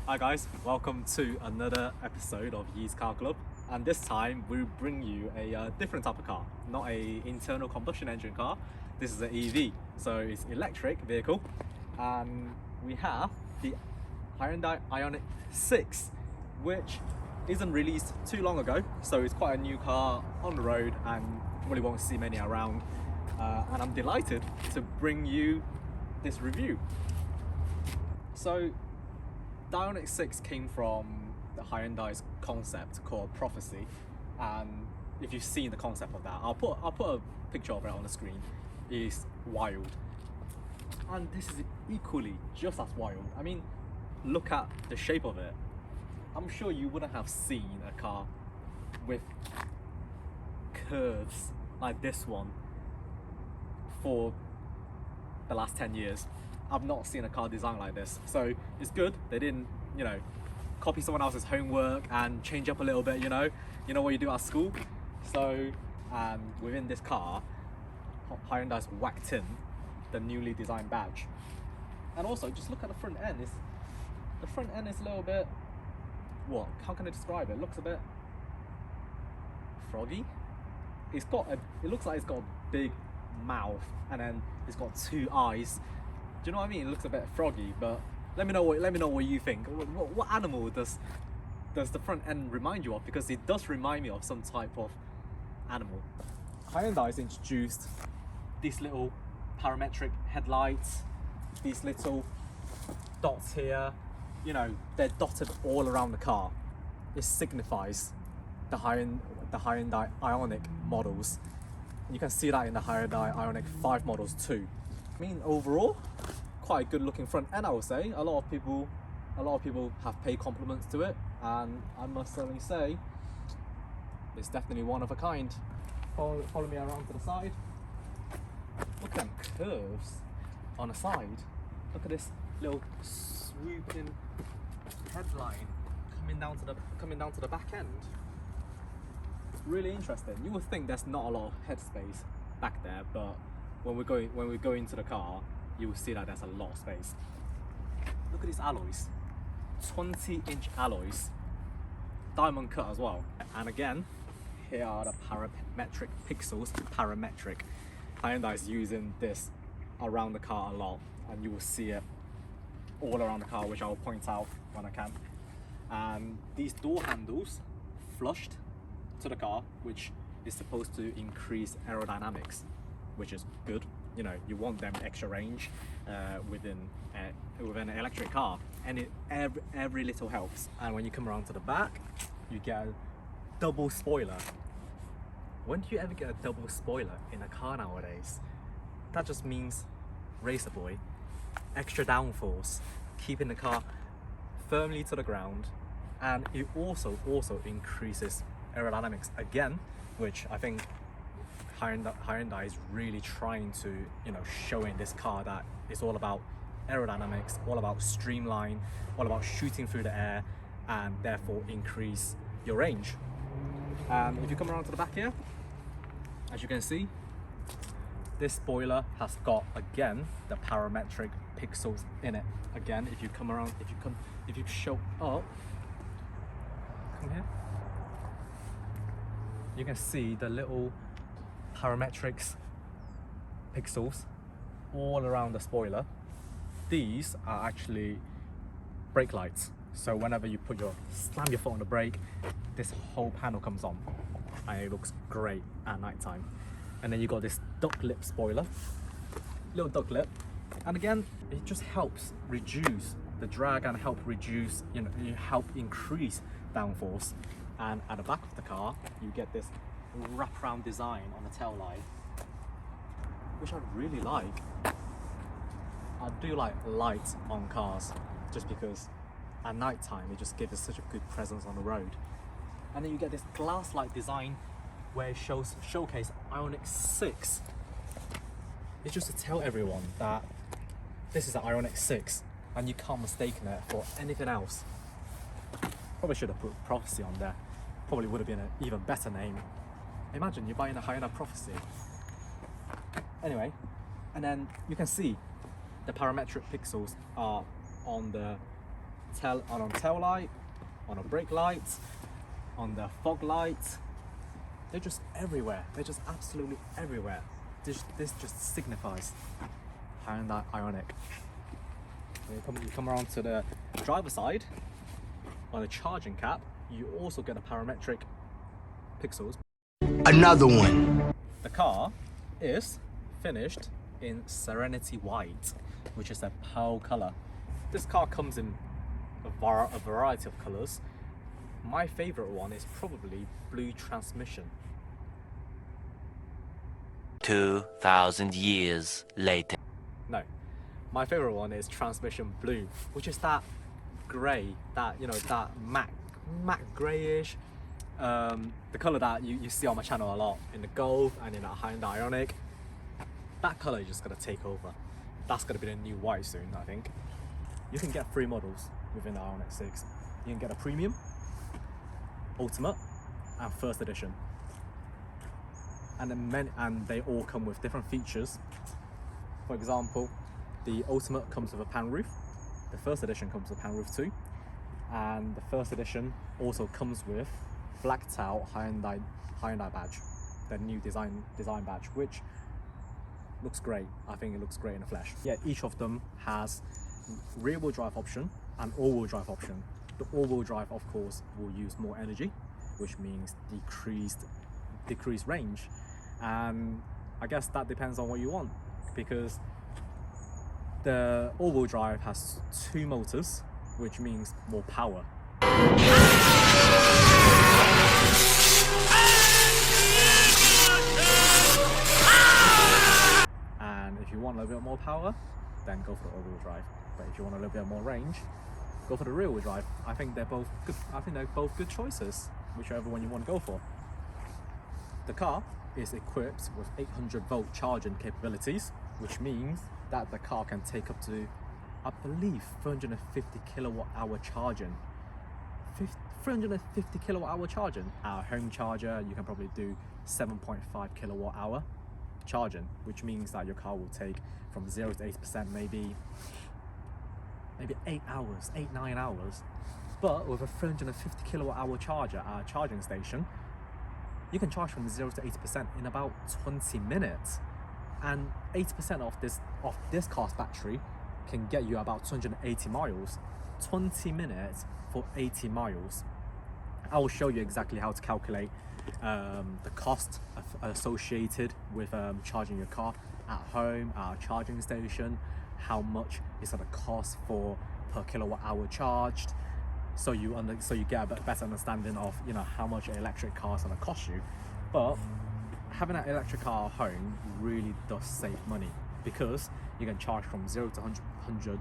Hi guys, welcome to another episode of Yee's Car Club, and this time we bring you a different type of car, not a internal combustion engine car. This is an EV, so it's electric vehicle, and we have the Hyundai IONIQ 6, which isn't released too long ago, so it's quite a new car on the road and probably won't see many around, and I'm delighted to bring you this review. So the IONIQ 6 came from the Hyundai's concept called Prophecy, and if you've seen the concept of that, I'll put a picture of it on the screen. It's wild, and this is equally just as wild. I mean, look at the shape of it. I'm sure you wouldn't have seen a car with curves like this one for the last 10 years. I've not seen a car designed like this, so it's good they didn't, copy someone else's homework and change up a little bit. You know what you do at school. So, and within this car, Hyundai's whacked in the newly designed badge. And also, just look at the front end. The front end is a little bit, how can I describe it? It looks a bit froggy. It looks like it's got a big mouth, and then it's got two eyes. Do you know what I mean? It looks a bit froggy, but let me know what you think. What animal does the front end remind you of? Because it does remind me of some type of animal. Hyundai's introduced these little parametric headlights, these little dots here. They're dotted all around the car. It signifies the Hyundai IONIQ models. You can see that in the Hyundai IONIQ 5 models too. I mean, overall, quite a good looking front end, I would say. A lot of people have paid compliments to it, and I must certainly say it's definitely one of a kind. Follow me around to the side. Look at them curves on the side. Look at this little swooping headline coming down to the back end. Really interesting. You would think there's not a lot of headspace back there, but when we go into the car, you will see that there's a lot of space. Look at these alloys, 20-inch alloys, diamond cut as well. And again, here are the parametric pixels. Parametric. Hyundai is using this around the car a lot, and you will see it all around the car, which I will point out when I can. And these door handles flushed to the car, which is supposed to increase aerodynamics, which is good. You want them extra range within an electric car, and every little helps. And when you come around to the back, you get a double spoiler. When do you ever get a double spoiler in a car nowadays? That just means racer boy, extra downforce, keeping the car firmly to the ground, and it also increases aerodynamics again, which I think Hyundai is really trying to, show in this car that it's all about aerodynamics, all about streamline, all about shooting through the air, and therefore increase your range. If you come around to the back here, as you can see, this spoiler has got, again, the parametric pixels in it. Again, if you show up, come here, you can see the little parametrics pixels all around the spoiler. These are actually brake lights, so whenever you slam your foot on the brake, this whole panel comes on, and it looks great at night time. And then you got this duck lip spoiler, little duck lip, and again, it just helps reduce the drag and help increase downforce. And at the back of the car, you get this wraparound design on the tail light, which I really like. I do like lights on cars, just because at night time it just gives us such a good presence on the road. And then you get this glass like design where it showcase IONIQ 6. It's just to tell everyone that this is an IONIQ 6 and you can't mistake it for anything else. Probably should have put Prophecy on there. Probably would have been an even better name. Imagine you're buying a Hyundai Prophecy. Anyway, and then you can see the parametric pixels are on the tail light, on a brake light, on the fog light. They're just everywhere. They're just absolutely everywhere. This just signifies Hyundai IONIQ. You come around to the driver's side, on the charging cap, you also get a parametric pixels. Another one. The car is finished in Serenity White, which is a pearl color. This car comes in a variety of colors. My favorite one is probably blue transmission. 2,000 years later. No, my favorite one is transmission blue, which is that grey, that that matte greyish, the color that you see on my channel a lot in the Golf and in the Hyundai IONIQ. That color is just gonna take over. That's gonna be the new white soon, I think. You can get 3 models within the IONIQ 6. You can get a premium, ultimate, and first edition. And they all come with different features. For example, the ultimate comes with a pan roof. The first edition comes with a pan roof too. And the first edition also comes with blacked out Hyundai badge, the new design badge, which looks great. I think it looks great in the flesh. Yeah, each of them has rear wheel drive option and all wheel drive option. The all wheel drive, of course, will use more energy, which means decreased range. And I guess that depends on what you want, because the all wheel drive has 2 motors, which means more power. And if you want a little bit more power, then go for the all wheel drive. But if you want a little bit more range, go for the rear wheel drive. I think they're both good. I think they're both good choices, whichever one you want to go for. The car is equipped with 800-volt charging capabilities, which means that the car can take up to, I believe, 350 kilowatt-hour charging. 350 kilowatt-hour charging. Our home charger, you can probably do 7.5 kilowatt-hour charging, which means that your car will take from 0 to 80% maybe 8 hours, 8-9 hours. But with a 350 kilowatt-hour charger at a charging station, you can charge from 0 to 80% in about 20 minutes. And 80% of this car's battery can get you about 280 miles. 20 minutes for 80 miles. I will show you exactly how to calculate the cost associated with charging your car at home, at a charging station, how much is going to cost per kilowatt hour charged, so you get a better understanding of how much an electric car is going to cost you. But having an electric car at home really does save money, because you can charge from 0 to 100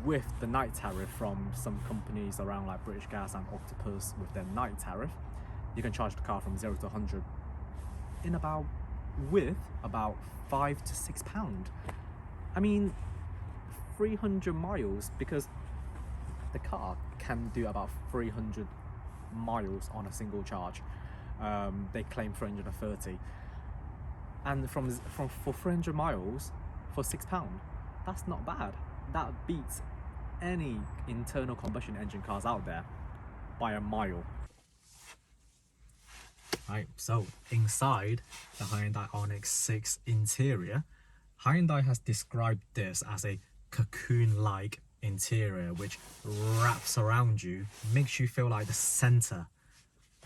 with the night tariff from some companies around, like British Gas and Octopus. With their night tariff, you can charge the car from 0 to 100 in about 5 to 6 pound. I mean, 300 miles, because the car can do about 300 miles on a single charge. They claim 330, and for 300 miles for £6, that's not bad. That beats any internal combustion engine cars out there by a mile. Right, so inside the Hyundai IONIQ 6 interior, Hyundai has described this as a cocoon-like interior which wraps around you, makes you feel like the center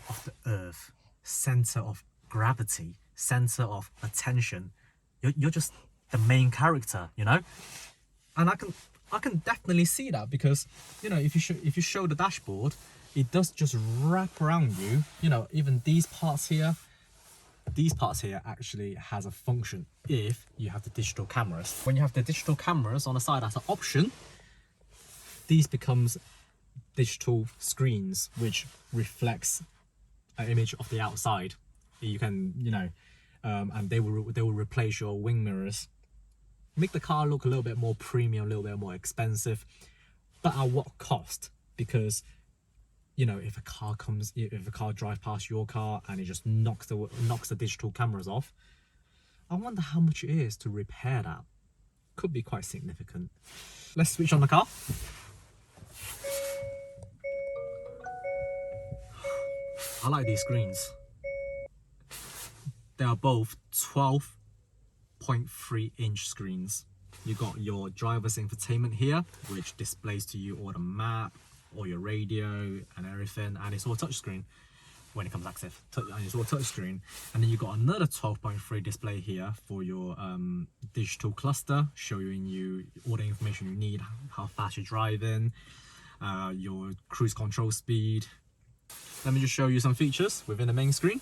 of the earth, center of gravity, center of attention. You're just the main character, and I can definitely see that, because if you show the dashboard, it does just wrap around you. Even these parts here actually has a function if you have the digital cameras. When you have the digital cameras on the side as an option, these becomes digital screens which reflects an image of the outside. You can and they will replace your wing mirrors, make the car look a little bit more premium, a little bit more expensive. But at what cost? Because if a car drives past your car and it just knocks the digital cameras off, I wonder how much it is to repair that. Could be quite significant. Let's switch on the car. I like these screens. They are both 12.3-inch screens. You got your driver's infotainment here, which displays to you all the map, all your radio and everything, and it's all touchscreen when it comes active. And it's all touchscreen. And then you got another 12.3 display here for your digital cluster, showing you all the information you need, how fast you're driving, your cruise control speed. Let me just show you some features within the main screen.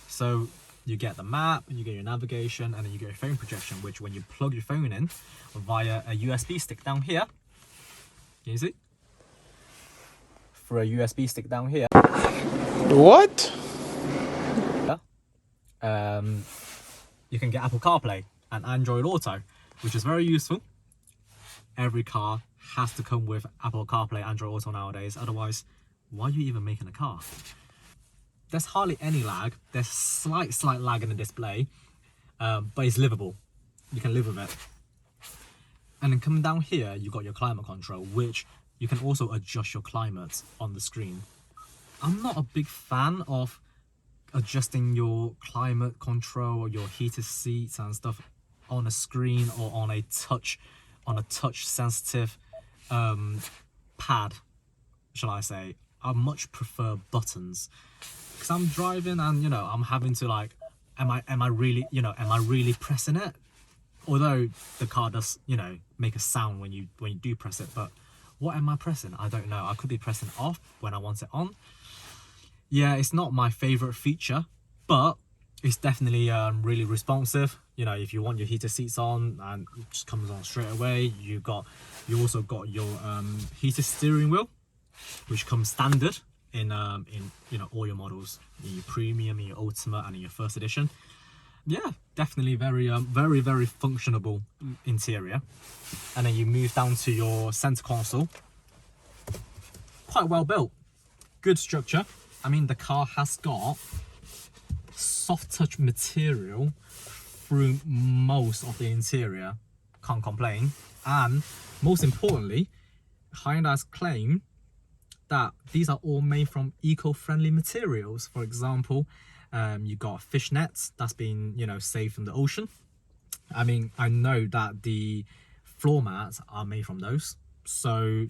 So you get the map, you get your navigation, and then you get your phone projection, which when you plug your phone in via a USB stick down here, can you see? For a USB stick down here. What? You can get Apple CarPlay and Android Auto, which is very useful. Every car has to come with Apple CarPlay, Android Auto nowadays. Otherwise, why are you even making a car? There's hardly any lag. There's slight lag in the display, but it's livable. You can live with it. And then coming down here, you got your climate control, which you can also adjust your climate on the screen. I'm not a big fan of adjusting your climate control or your heated seats and stuff on a screen or on a touch sensitive pad, shall I say. I much prefer buttons, because I'm driving and I'm having to like, am I really pressing it? Although the car does make a sound when you do press it, but what am I pressing? I don't know. I could be pressing off when I want it on. Yeah, it's not my favorite feature, but it's definitely really responsive. If you want your heated seats on, and it just comes on straight away. You also got your heated steering wheel, which comes standard in all your models, in your premium, in your ultimate, and in your first edition. Yeah, definitely very functionable interior. And then you move down to your center console. Quite well built, good structure. I mean, the car has got soft touch material through most of the interior. Can't complain. And most importantly, Hyundai's claim that these are all made from eco-friendly materials. For example, you got fish nets that's been saved from the ocean. I mean, I know that the floor mats are made from those, so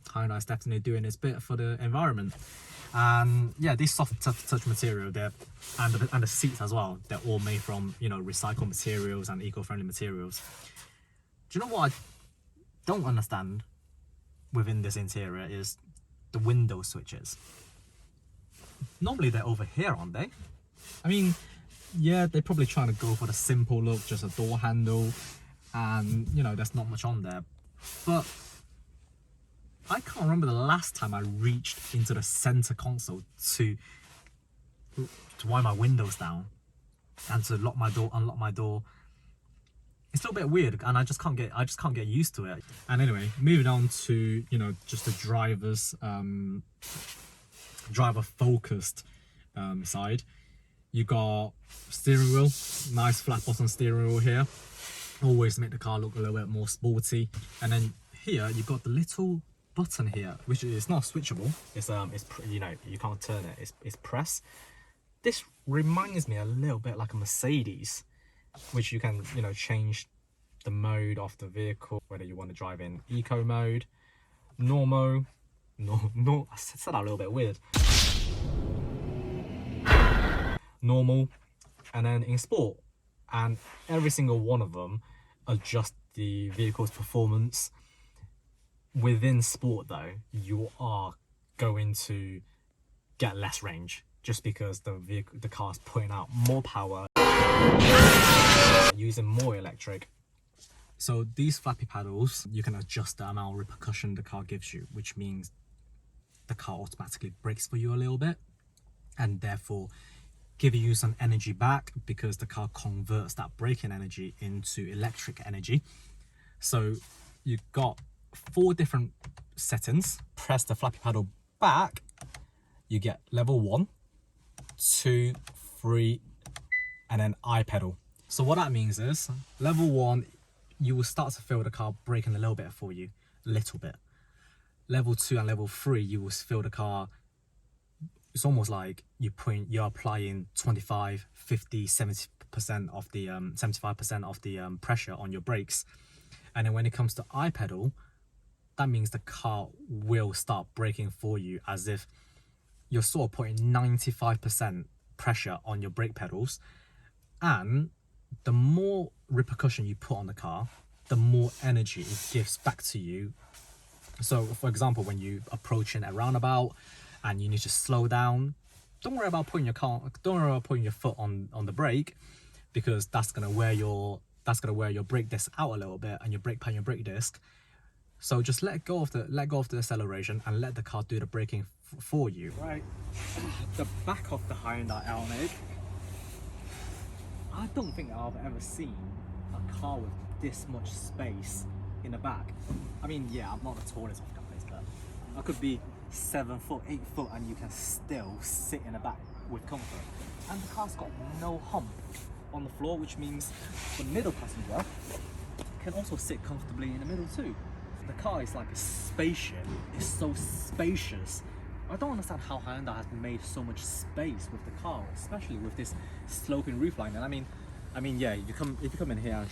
Hyundai's definitely doing its bit for the environment. And yeah, these soft touch material there, and the seats as well, they're all made from recycled materials and eco-friendly materials. Do you know what I don't understand within this interior is the window switches. Normally they're over here, aren't they? I mean, yeah, they're probably trying to go for the simple look, just a door handle, and there's not much on there. But I can't remember the last time I reached into the center console to wind my windows down and to lock my door, unlock my door. It's a little bit weird, and I just can't get used to it. And anyway, moving on to just the driver focused side. You got steering wheel, nice flat bottom steering wheel here, always make the car look a little bit more sporty. And then here you've got the little button here, which is not switchable. It's you can't turn it. It's press. This reminds me a little bit like a Mercedes, which you can change the mode of the vehicle, whether you want to drive in eco mode, normal. I said that a little bit weird. Normal, and then in sport, and every single one of them adjust the vehicle's performance. Within sport though, you are going to get less range just because the car's putting out more power, using more electric. So these flappy paddles, you can adjust the amount of repercussion the car gives you, which means the car automatically brakes for you a little bit, and therefore giving you some energy back, because the car converts that braking energy into electric energy. So you've got 4 different settings. Press the flappy paddle back, you get level 1, 2, 3, and then I pedal. So what that means is, level 1, you will start to feel the car braking a little bit for you, a little bit. Level 2 and level 3, you will feel the car it's almost like you're applying 25, 50, 70% of the 75% of the pressure on your brakes. And then when it comes to iPedal, that means the car will start braking for you, as if you're sort of putting 95% pressure on your brake pedals. And the more repercussion you put on the car, the more energy it gives back to you. So for example, when you approaching a roundabout and you need to slow down, don't worry about putting your foot on the brake, because that's gonna wear your brake disc out a little bit, and your brake pad and your brake disc. So just let go of the acceleration and let the car do the braking for you. Right, the back of the Hyundai IONIQ. I don't think I've ever seen a car with this much space in the back. I mean, yeah, I'm not the tallest of guys, but I could be 7 foot, 8 foot, and you can still sit in the back with comfort. And the car's got no hump on the floor, which means the middle passenger can also sit comfortably in the middle too. The car is like a spaceship. It's so spacious. I don't understand how Hyundai has made so much space with the car, especially with this sloping roofline. And I mean, yeah, if you come in here,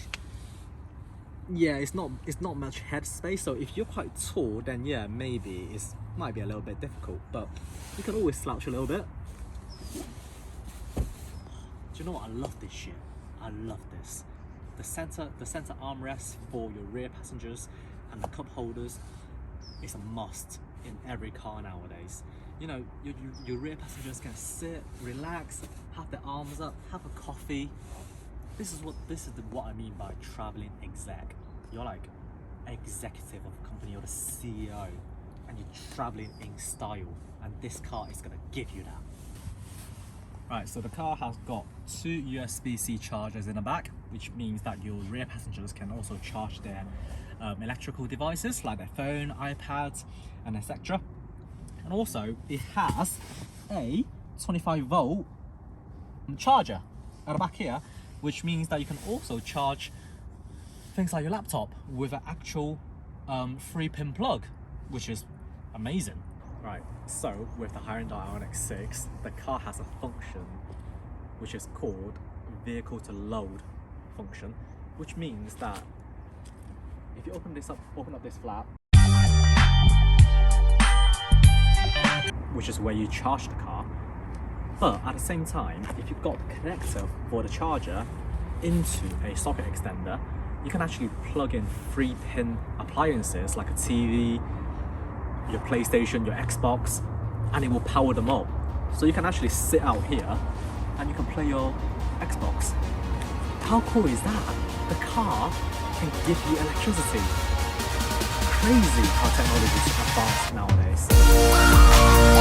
yeah, it's not much head space. So if you're quite tall, then yeah, maybe it might be a little bit difficult. But you can always slouch a little bit. Do you know what? I love this shit. I love this. The center armrest for your rear passengers and the cup holders is a must in every car nowadays. You know, your rear passengers can sit, relax, have their arms up, have a coffee. This is what I mean by traveling exec. You're like executive of a company, you're the CEO, and you're traveling in style, and this car is gonna give you that. Right, so the car has got 2 USB-C chargers in the back, which means that your rear passengers can also charge their electrical devices like their phone, iPads, and etc. And also it has a 25-volt charger at the back here, which means that you can also charge things like your laptop with an actual 3-pin plug, which is amazing. Right, so with the Hyundai IONIQ 6, the car has a function which is called vehicle to load function, which means that if you open up this flap, which is where you charge the car, but at the same time, if you've got the connector for the charger into a socket extender, you can actually plug in 3-pin appliances like a TV, your PlayStation, your Xbox, and it will power them up. So you can actually sit out here and you can play your Xbox. How cool is that? The car can give you electricity. Crazy how technology is advanced nowadays.